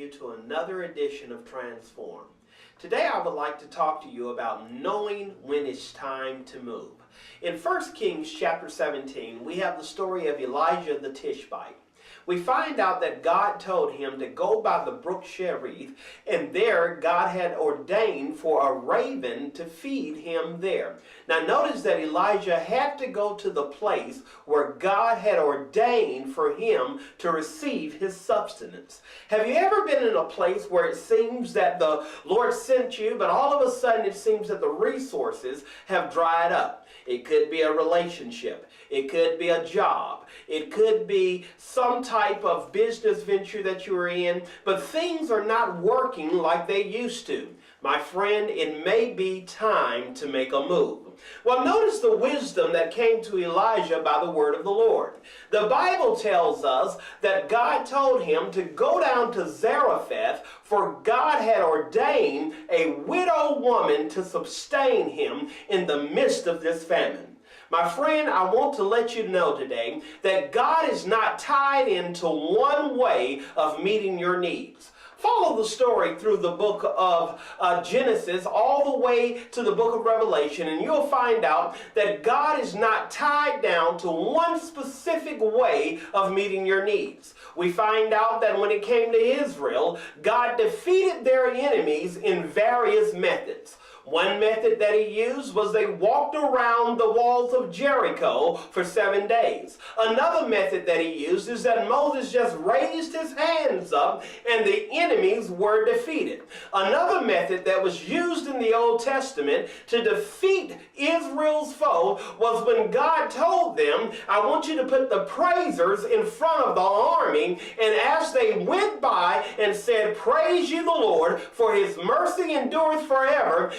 you to another edition of Transform. Today I would like to talk to you about knowing when it's time to move. In 1 Kings chapter 17, we have the story of Elijah the Tishbite. We find out that God told him to go by the brook Cherith, and there God had ordained for a raven to feed him there. Now notice that Elijah had to go to the place where God had ordained for him to receive his sustenance. Have you ever been in a place where it seems that the Lord sent you, but all of a sudden it seems that the resources have dried up? It could be a relationship. It could be a job. It could be some type of business venture that you're in, but things are not working like they used to. My friend, it may be time to make a move. Well, notice the wisdom that came to Elijah by the word of the Lord. The Bible tells us that God told him to go down to Zarephath, for God had ordained a widow woman to sustain him in the midst of this famine. My friend, I want to let you know today that God is not tied into one way of meeting your needs. Follow the story through the book of Genesis all the way to the book of Revelation, and you'll find out that God is not tied down to one specific way of meeting your needs. We find out that when it came to Israel, God defeated their enemies in various methods. One method that he used was they walked around the walls of Jericho for 7 days. Another method that he used is that Moses just raised his hands up and the enemies were defeated. Another method that was used in the Old Testament to defeat Israel's foe was when God told them, I want you to put the praisers in front of the army, and as they went by and said, praise you the Lord, for his mercy endureth forever,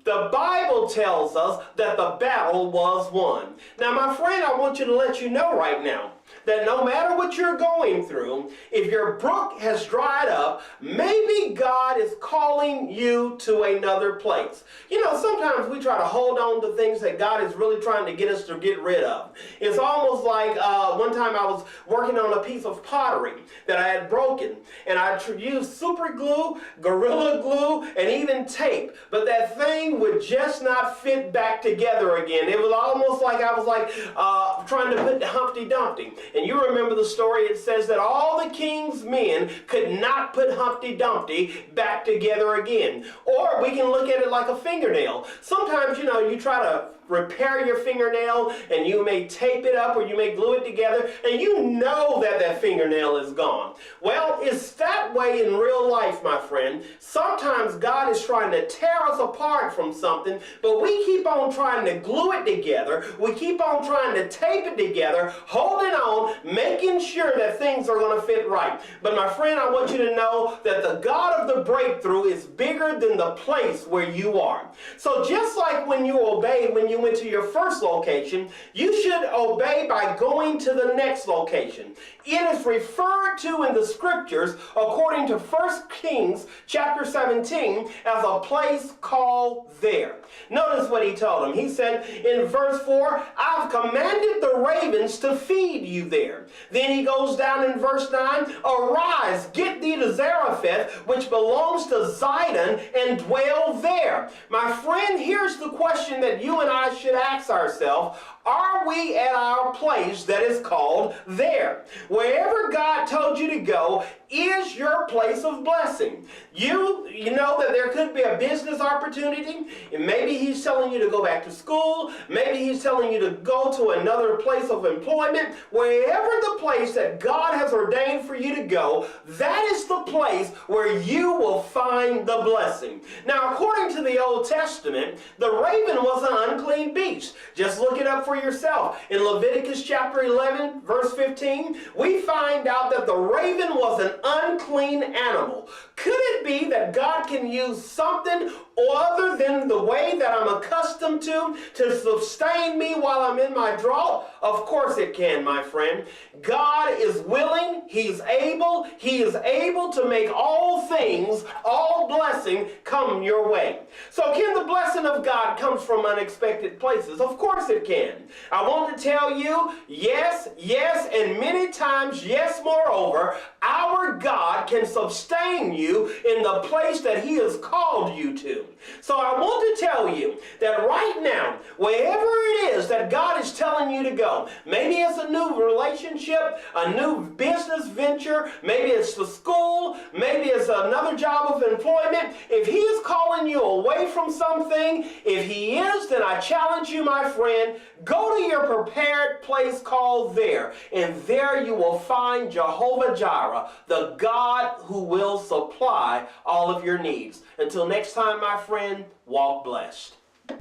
the Bible tells us that the battle was won. Now, my friend, I want you to let you know right now that no matter what you're going through, if your brook has dried up, maybe God is calling you to another place. You know, sometimes we try to hold on to things that God is really trying to get us to get rid of. It's almost like one time I was working on a piece of pottery that I had broken, and I used super glue, Gorilla Glue, and even tape, but that thing would just not fit back together again. It was almost like I was trying to put Humpty Dumpty. And you remember the story, it says that all the king's men could not put Humpty Dumpty back together again. Or we can look at it like a fingernail. Sometimes, you know, you try to repair your fingernail and you may tape it up or you may glue it together and you know that that fingernail is gone. Well, it's that way in real life, my friend. Sometimes God is trying to tear us apart from something, but we keep on trying to glue it together. We keep on trying to tape it together, holding on, making sure that things are going to fit right. But my friend, I want you to know that the God of the breakthrough is bigger than the place where you are. So just like when you obey, when you went to your first location, you should obey by going to the next location. It is referred to in the scriptures, according to 1 Kings chapter 17, as a place called there. Notice what he told him. He said in verse 4, I've commanded the ravens to feed you there. Then he goes down in verse 9, arise, get thee to Zarephath, which belongs to Zidon, and dwell there. My friend, here's the question that you and I should ask ourselves. Are we at our place that is called there? Wherever God told you to go is your place of blessing. You know that there could be a business opportunity, and maybe he's telling you to go back to school, maybe he's telling you to go to another place of employment. Wherever the place that God has ordained for you to go, that is the place where you will find the blessing. Now, according to the Old Testament, the raven was an unclean beast. Just look it up for yourself. In Leviticus chapter 11, verse 15, we find out that the raven was an unclean animal. Could it be that God can use something other than the way that I'm accustomed to sustain me while I'm in my drought? Of course it can, my friend. God is willing, He is able to make all things, all blessings blessing come your way. So can the blessing of God come from unexpected places? Of course it can. I want to tell you, yes, yes, and many times, yes, moreover, our God can sustain you in the place that he has called you to. So I want to tell you that right now, wherever it is that God is telling you to go, maybe it's a new relationship, a new business venture, maybe it's the school, maybe it's another job of employment. If he is calling you away from something, if he is, then I challenge you, my friend, go to your prepared place called there, and there you will find Jehovah Jireh, the God who will supply all of your needs. Until next time, my friend, walk blessed.